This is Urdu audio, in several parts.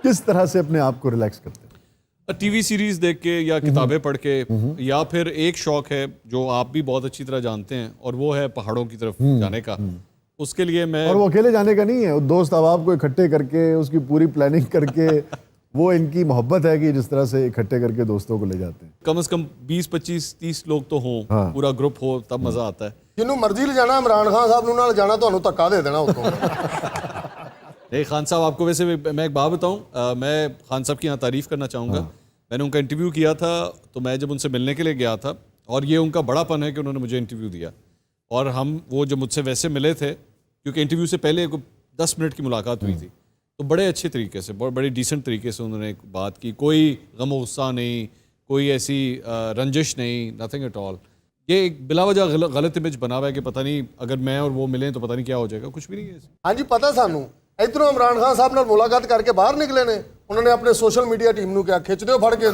کس طرح سے اپنے آپ کو ریلیکس کرتے ہیں؟ ٹی وی سیریز دیکھ کے یا کتابیں پڑھ کے, یا پھر ایک شوق ہے جو آپ بھی بہت اچھی طرح جانتے ہیں, اور وہ ہے پہاڑوں کی طرف جانے کا. اس کے لیے میں, اور وہ اکیلے جانے کا نہیں ہے, دوست احباب کو اکٹھے کر کے اس کی پوری پلاننگ کر کے, وہ ان کی محبت ہے کہ جس طرح سے اکٹھے کر کے دوستوں کو لے جاتے ہیں. کم از کم 20-25-30 لوگ تو ہوں, پورا گروپ ہو تب مزہ آتا ہے. جنوں مرضی لے جانا, عمران خان صاحب نوں نال جانا, تانوں دھکا دے دینا اتوں. نہیں خان صاحب, آپ کو ویسے میں ایک بات بتاؤں, میں خان صاحب کی یہاں تعریف کرنا چاہوں گا. میں نے ان کا انٹرویو کیا تھا, تو میں جب ان سے ملنے کے لیے گیا تھا, اور یہ ان کا بڑا پن ہے کہ انہوں نے مجھے انٹرویو دیا, اور وہ جب مجھ سے ویسے ملے تھے, کیونکہ انٹرویو سے پہلے 10 منٹ کی ملاقات ہوئی تھی, تو بڑے اچھے طریقے سے, بڑے ڈیسنٹ طریقے سے انہوں نے بات کی. کوئی غم و غصہ نہیں, کوئی ایسی رنجش نہیں, نتھنگ ایٹ آل. یہ ایک بلا وجہ غلط امیج بنا ہوا ہے کہ پتہ نہیں اگر میں اور وہ ملیں تو پتہ نہیں کیا ہو جائے گا. کچھ بھی نہیں ہے. ہاں جی پتہ سانوں ادھروں عمران خان صاحب نال ملاقات کر کے باہر نکلے نے, انہوں نے اپنے سوشل میڈیا ٹیم نوں کیا کھچ دیو پھڑ کے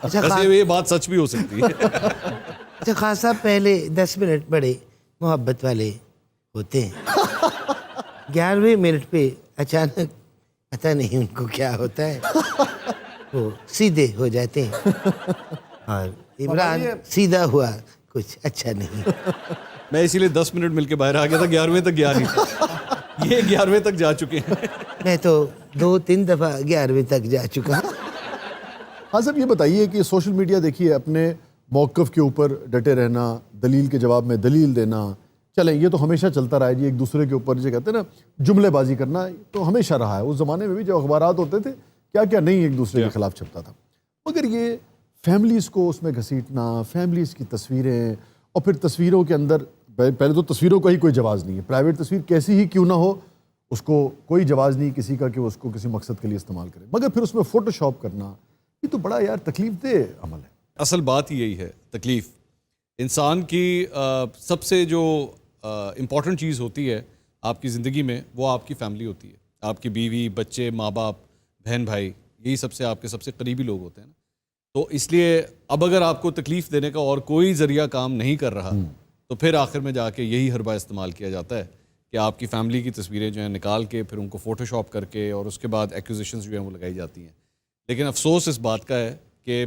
ویسے یہ بات سچ بھی ہو سکتی ہے. اچھا خان صاحب, پہلے 10 منٹ بڑے محبت والے ہوتے ہیں, 11ویں منٹ پہ اچانک پتہ نہیں ان کو کیا ہوتا ہے, وہ سیدھے ہو جاتے ہیں, اور عمران سیدھا ہوا کچھ اچھا نہیں. میں اسی لیے 10 منٹ مل کے باہر آ گیا تھا, 11ویں تک گیا نہیں تھا. یہ 11ویں تک جا چکے ہیں. میں تو 2-3 دفعہ 11ویں تک جا چکا. ہاں صاحب یہ بتائیے کہ سوشل میڈیا دیکھیے, اپنے موقف کے اوپر ڈٹے رہنا, دلیل کے جواب میں دلیل دینا, چلیں یہ تو ہمیشہ چلتا رہا ہے جی. ایک دوسرے کے اوپر جو کہتے ہیں نا جملے بازی کرنا, تو ہمیشہ رہا ہے. اس زمانے میں بھی جو اخبارات ہوتے تھے کیا کیا نہیں ایک دوسرے کے خلاف چھپتا تھا. مگر یہ فیملیز کو اس میں گھسیٹنا, فیملیز کی تصویریں, اور پھر تصویروں کے اندر پہلے تو تصویروں کا ہی کوئی جواز نہیں ہے. پرائیویٹ تصویر کیسی ہی کیوں نہ ہو, اس کو کوئی جواز نہیں کسی کا کہ وہ اس کو کسی مقصد کے لیے استعمال کرے. مگر پھر اس میں فوٹو شاپ کرنا, یہ تو بڑا یار تکلیف دہ عمل ہے. اصل بات ہی یہی ہے, تکلیف. انسان کی سب سے جو امپورٹنٹ چیز ہوتی ہے آپ کی زندگی میں, وہ آپ کی فیملی ہوتی ہے. آپ کی بیوی, بچے, ماں باپ, بہن بھائی, یہی آپ کے سب سے قریبی لوگ ہوتے ہیں نا. تو اس لیے اب اگر آپ کو تکلیف دینے کا اور کوئی ذریعہ کام نہیں کر رہا, تو پھر آخر میں جا کے یہی حربہ استعمال کیا جاتا ہے کہ آپ کی فیملی کی تصویریں جو ہیں نکال کے پھر ان کو فوٹو شاپ کر کے, اور اس کے بعد ایکوزیشنز جو ہیں وہ لگائی جاتی ہیں. لیکن افسوس اس بات کا ہے کہ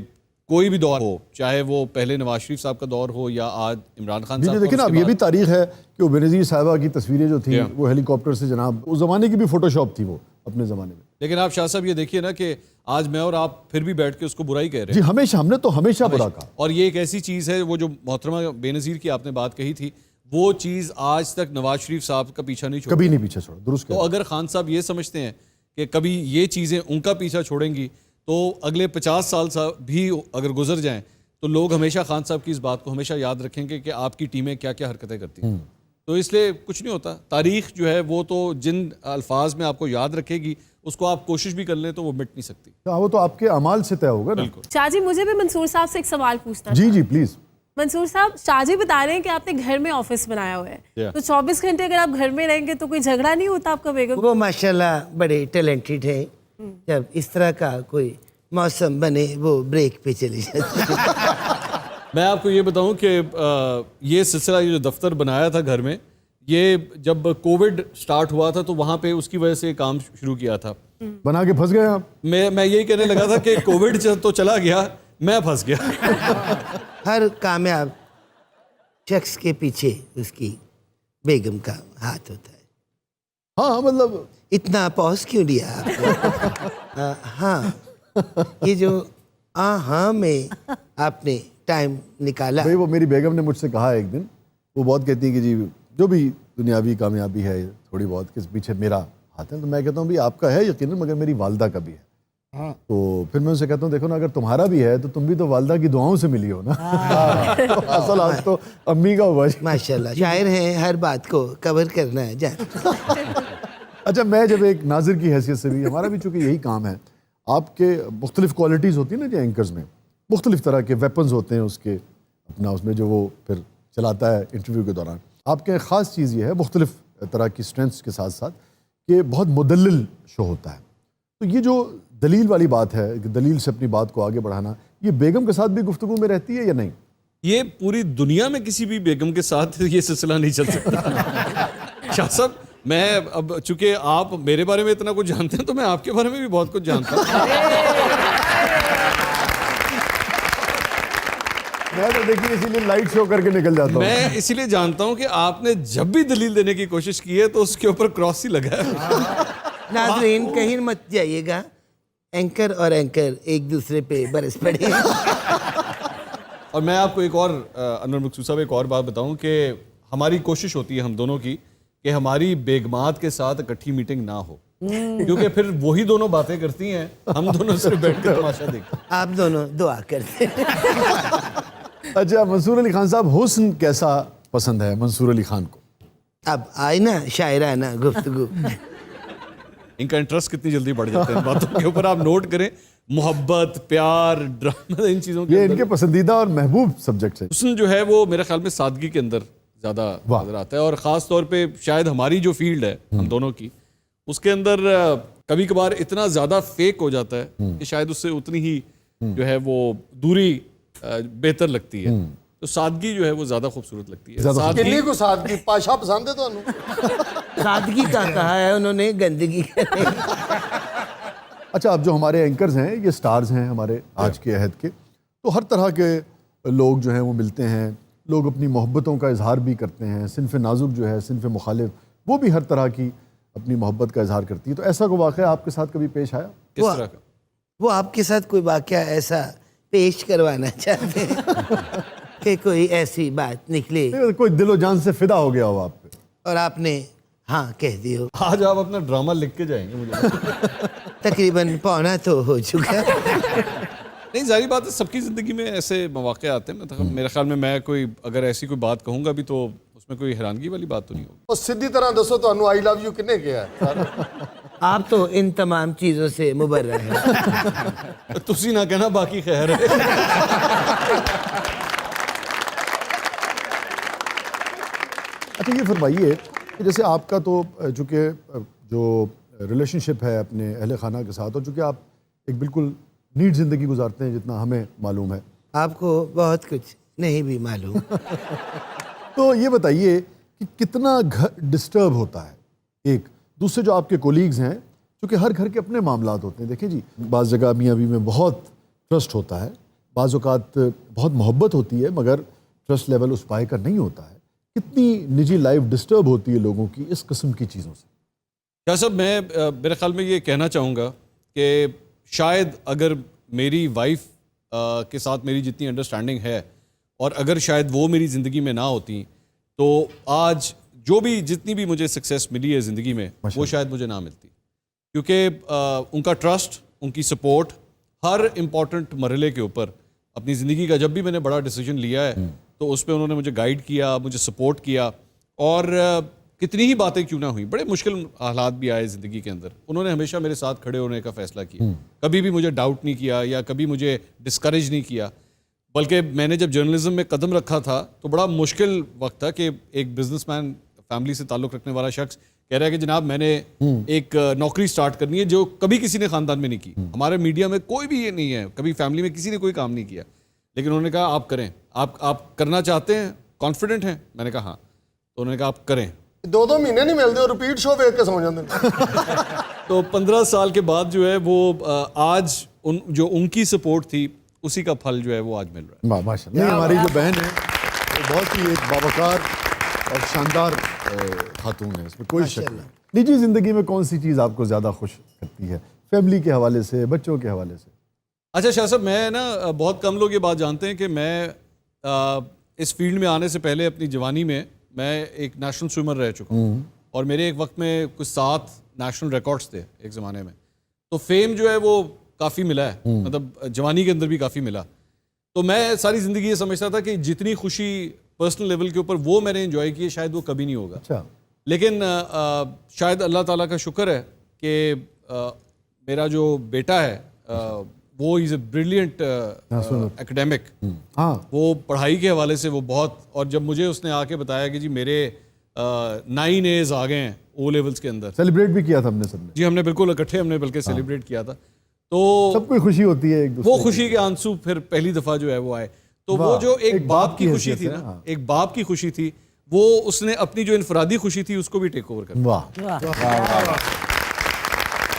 کوئی بھی دور ہو, چاہے وہ پہلے نواز شریف صاحب کا دور ہو یا آج عمران خان صاحب. دیکھیں نا, اب یہ بھی تاریخ ہے کہ وہ بینظیر صاحبہ کی تصویریں جو تھیں وہ ہیلی کاپٹر سے, جناب اس زمانے کی بھی فوٹو شاپ تھی وہ اپنے زمانے میں. لیکن آپ شاہ صاحب یہ دیکھیے نا کہ آج میں اور آپ پھر بھی بیٹھ کے اس کو برائی کہہ رہے ہیں. جی ہمیشہ, ہم نے تو ہمیشہ برا کہا. اور یہ ایک ایسی چیز ہے, وہ جو محترمہ بے نظیر کی آپ نے بات کہی تھی, وہ چیز آج تک نواز شریف صاحب کا پیچھا نہیں چھوڑا, کبھی نہیں پیچھا چھوڑا. درست. تو اگر خان صاحب یہ سمجھتے ہیں کہ کبھی یہ چیزیں ان کا پیچھا چھوڑیں گی, تو اگلے 50 سال بھی اگر گزر جائیں تو لوگ ہمیشہ خان صاحب کی اس بات کو ہمیشہ یاد رکھیں گے کہ آپ کی ٹیمیں کیا کیا حرکتیں کرتی ہیں. تو اس لیے کچھ نہیں ہوتا. تاریخ جو ہے وہ تو جن الفاظ میں آپ کو یاد رکھے گی, اس کو آپ کوشش بھی کر لیں تو وہ مٹ نہیں سکتی. وہ تو آپ کے اعمال سے طے ہوگا نا. شاہ جی مجھے بھی منصور صاحب سے ایک سوال پوچھنا. جی جی پلیز. منصور صاحب, شاہ جی بتا رہے ہیں کہ آپ نے گھر میں آفس بنایا ہوا ہے, تو 24 گھنٹے اگر آپ گھر میں رہیں گے تو کوئی جھگڑا نہیں ہوتا آپ کا بیگم؟ وہ ماشاءاللہ بڑے ٹیلنٹڈ ہیں, جب اس طرح کا کوئی موسم بنے وہ بریک پہ چلی جاتی ہے. میں آپ کو یہ بتاؤں کہ یہ سلسلہ, یہ جو دفتر بنایا تھا گھر میں, یہ جب کووڈ سٹارٹ ہوا تھا تو وہاں پہ اس کی وجہ سے کام شروع کیا تھا. بنا کے پھنس گئے آپ؟ میں یہی کہنے لگا تھا کہ کووڈ تو چلا گیا, میں پھنس گیا. ہر کامیاب شخص کے پیچھے اس کی بیگم کا ہاتھ ہوتا ہے. ہاں مطلب اتنا پوز کیوں لیا آپ؟ ہاں, یہ جو ہاں میں آپ نے ٹائم نکالا. بھائی وہ میری بیگم نے مجھ سے کہا ایک دن, وہ بہت کہتی ہے کہ جی جو بھی دنیاوی کامیابی ہے تھوڑی بہت کس پیچھے میرا ہاتھ ہے. تو میں کہتا ہوں بھی آپ کا ہے یقیناً, مگر میری والدہ کا بھی ہے. تو پھر میں ان سے کہتا ہوں دیکھو نا, اگر تمہارا بھی ہے تو تم بھی تو والدہ کی دعاؤں سے ملی ہو نا. اصل آج تو امی کا ہوا. ماشاءاللہ شاعر ہیں, ہر بات کو کور کرنا ہے جان. اچھا, میں جب ایک ناظر کی حیثیت سے بھی, ہمارا بھی چونکہ یہی کام ہے, آپ کے مختلف کوالٹیز ہوتی ہیں نا جو اینکرز میں, مختلف طرح کے ویپنز ہوتے ہیں اس کے اپنا, اس میں جو وہ پھر چلاتا ہے انٹرویو کے دوران. آپ کے خاص چیز یہ ہے مختلف طرح کی اسٹرینتھس کے ساتھ ساتھ کہ بہت مدلل شو ہوتا ہے. تو یہ جو دلیل والی بات ہے کہ دلیل سے اپنی بات کو آگے بڑھانا, یہ بیگم کے ساتھ بھی گفتگو میں رہتی ہے یا نہیں؟ یہ پوری دنیا میں کسی بھی بیگم کے ساتھ یہ سلسلہ نہیں چل سکتا. شاہ صاحب میں اب چونکہ آپ میرے بارے میں اتنا کچھ جانتے ہیں تو میں آپ کے بارے میں بھی بہت کچھ جانتا ہوں. میں تو دیکھیے اسی لیے لائٹ شو کر کے نکل جاتا ہوں. میں اسی لیے جانتا ہوں کہ آپ نے جب بھی دلیل دینے کی کوشش کی ہے تو اس کے اوپر کراس ہی لگا ہے. ناظرین کہیں مت جائیے گا, اینکر اور اینکر ایک دوسرے پہ برس پڑے. اور میں آپ کو ایک اور انور مقصود صاحب ایک اور بات بتاؤں کہ ہماری کوشش ہوتی ہے ہم دونوں کی کہ ہماری بیگمات کے ساتھ اکٹھی میٹنگ نہ ہو, کیونکہ پھر وہی دونوں باتیں کرتی ہیں, ہم دونوں صرف بیٹھ کر تماشا دیکھتے ہیں. آپ دونوں دعا کرتے ہیں. اچھا منصور علی خان صاحب, حسن کیسا پسند ہے منصور علی خان کو؟ اب آئی نا شاعرانہ گفتگو. ان کا انٹرسٹ کتنی جلدی بڑھ جاتا ہے ان باتوں کے اوپر. آپ نوٹ کریں, محبت, پیار, ڈرامہ, ان چیزوں کے یہ ان اندر کے پسندیدہ اور محبوب سبجیکٹس ہیں. حسن جو ہے وہ میرے خیال میں سادگی کے اندر زیادہ نظر آتا ہے, اور خاص طور پہ شاید ہماری جو فیلڈ ہے ہم دونوں کی, اس کے اندر کبھی کبھار اتنا زیادہ فیک ہو جاتا ہے کہ شاید اس سے اتنی ہی جو ہے وہ دوری بہتر لگتی ہے. تو سادگی جو ہے وہ زیادہ خوبصورت لگتی ہے. سادگی کنی کو سادگی پاشا پسند ہے تانوں؟ سادگی کا کہا ہے انہوں نے, گندگی کا نہیں. اچھا, اب جو ہمارے اینکرز ہیں یہ سٹارز ہیں ہمارے آج کے عہد کے, تو ہر طرح کے لوگ جو ہیں وہ ملتے ہیں, لوگ اپنی محبتوں کا اظہار بھی کرتے ہیں. صنف نازک جو ہے, صنف مخالف, وہ بھی ہر طرح کی اپنی محبت کا اظہار کرتی ہے. تو ایسا کوئی واقعہ آپ کے ساتھ کبھی پیش آیا؟ کس طرح کا؟ وہ آپ کے ساتھ کوئی واقعہ ایسا پیش کروانا چاہتے ہیں کہ کوئی ایسی بات نکلے کوئی دل و جان سے فدا ہو گیا ہو آپ پہ اور آپ نے ہاں کہہ دی ہو. آج آپ اپنا ڈرامہ لکھ کے جائیں گے مجھے. تقریباً پونا تو ہو چکا. نہیں, ظاہری بات ہے سب کی زندگی میں ایسے مواقع آتے ہیں. میرے خیال میں کوئی اگر ایسی کوئی بات کہوں گا بھی تو اس میں کوئی حیرانگی والی بات تو نہیں ہوگی. اور سیدھی طرح دسو تانوں آئی لو یو کنے کیا ہے؟ آپ تو ان تمام چیزوں سے مبرر ہیں. تسی نہ کہنا باقی خیر ہے. اچھا یہ فرمائیے کہ جیسے آپ کا تو چونکہ جو ریلیشن شپ ہے اپنے اہل خانہ کے ساتھ, اور چونکہ آپ ایک بالکل نیٹ زندگی گزارتے ہیں جتنا ہمیں معلوم ہے, آپ کو بہت کچھ نہیں بھی معلوم. تو یہ بتائیے کہ کتنا گھر ڈسٹرب ہوتا ہے ایک دوسرے جو آپ کے کولیگز ہیں, چونکہ ہر گھر کے اپنے معاملات ہوتے ہیں. دیکھیں جی, بعض جگہ میاں بیوی میں بہت ٹرسٹ ہوتا ہے, بعض اوقات بہت محبت ہوتی ہے مگر ٹرسٹ لیول اس پائے کا نہیں ہوتا ہے. کتنی نجی لائف ڈسٹرب ہوتی ہے لوگوں کی اس قسم کی چیزوں سے. کیا صاحب, میں میرے خیال میں یہ کہنا چاہوں گا کہ شاید اگر میری وائف کے ساتھ میری جتنی انڈرسٹینڈنگ ہے, اور اگر شاید وہ میری زندگی میں نہ ہوتی تو آج جو بھی جتنی بھی مجھے سکسیس ملی ہے زندگی میں وہ شاید مجھے نہ ملتی. کیونکہ ان کا ٹرسٹ, ان کی سپورٹ ہر امپورٹنٹ مرحلے کے اوپر اپنی زندگی کا, جب بھی میں نے بڑا ڈیسیجن لیا ہے تو اس پہ انہوں نے مجھے گائیڈ کیا, مجھے سپورٹ کیا. اور کتنی ہی باتیں کیوں نہ ہوئیں, بڑے مشکل حالات بھی آئے زندگی کے اندر, انہوں نے ہمیشہ میرے ساتھ کھڑے ہونے کا فیصلہ کیا. کبھی بھی مجھے ڈاؤٹ نہیں کیا یا کبھی مجھے ڈسکریج نہیں کیا. بلکہ میں نے جب جرنلزم میں قدم رکھا تھا تو بڑا مشکل وقت تھا کہ ایک بزنس مین, فیملی سے تعلق رکھنے والا شخص کہہ رہا ہے کہ جناب میں نے ایک نوکری سٹارٹ کرنی ہے جو کبھی کسی نے خاندان میں نہیں کی. ہمارے میڈیا میں کوئی بھی یہ نہیں ہے, کبھی فیملی میں کسی نے کوئی کام نہیں کیا, لیکن انہوں نے کہا آپ کریں, آپ کرنا چاہتے ہیں, کانفیڈنٹ ہیں؟ میں نے کہا ہاں. تو انہوں نے کہا آپ کریں. 2 مہینے نہیں ملتے اور ریپیٹ شو ویک کے سو جاتے ہیں. تو 15 سال کے بعد جو ہے وہ آج جو ان کی سپورٹ تھی اسی کا پھل جو ہے وہ آج مل رہا ہے. ماشاء اللہ. ہماری جو بہن ہے وہ بہت ہی ایک باوقار اور شاندار خاتون ہے, اس میں کوئی شک نہیں. نجی زندگی میں کون سی چیز آپ کو زیادہ خوش کرتی ہے, فیملی کے حوالے سے, بچوں کے حوالے سے؟ اچھا شاہ صاحب, میں نا بہت کم لوگ یہ بات جانتے ہیں کہ میں اس فیلڈ میں آنے سے پہلے اپنی جوانی میں ایک نیشنل سوئمر رہ چکا ہوں, اور میرے ایک وقت میں کچھ 7 نیشنل ریکارڈز تھے ایک زمانے میں. تو فیم جو ہے وہ کافی ملا ہے, مطلب جوانی کے اندر بھی کافی ملا. تو میں ساری زندگی یہ سمجھتا تھا کہ جتنی خوشی پرسنل لیول کے اوپر وہ میں نے انجوائے کی ہے شاید وہ کبھی نہیں ہوگا. اچھا. لیکن شاید اللہ تعالیٰ کا شکر ہے کہ میرا جو بیٹا ہے وہ از اے بریلینٹ ایکڈیمک. ہاں, وہ پڑھائی کے حوالے سے وہ بہت, اور جب مجھے اس نے آ کے بتایا کہ جی میرے 9 A's آ گئے ہیں او لیولس کے اندر, سیلیبریٹ بھی کیا تھا ہم نے سب نے. جی ہم نے بالکل اکٹھے, ہم نے بلکہ سیلیبریٹ کیا تھا. تو سب کو خوشی ہوتی ہے ایک دوسرے وہ خوشی کے آنسو پھر پہلی دفعہ جو ہے وہ آئے. تو وہ جو ایک باپ کی خوشی تھی نا, ایک باپ کی خوشی تھی, وہ اس نے اپنی جو انفرادی خوشی تھی اس کو بھی ٹیک اوور کر واہ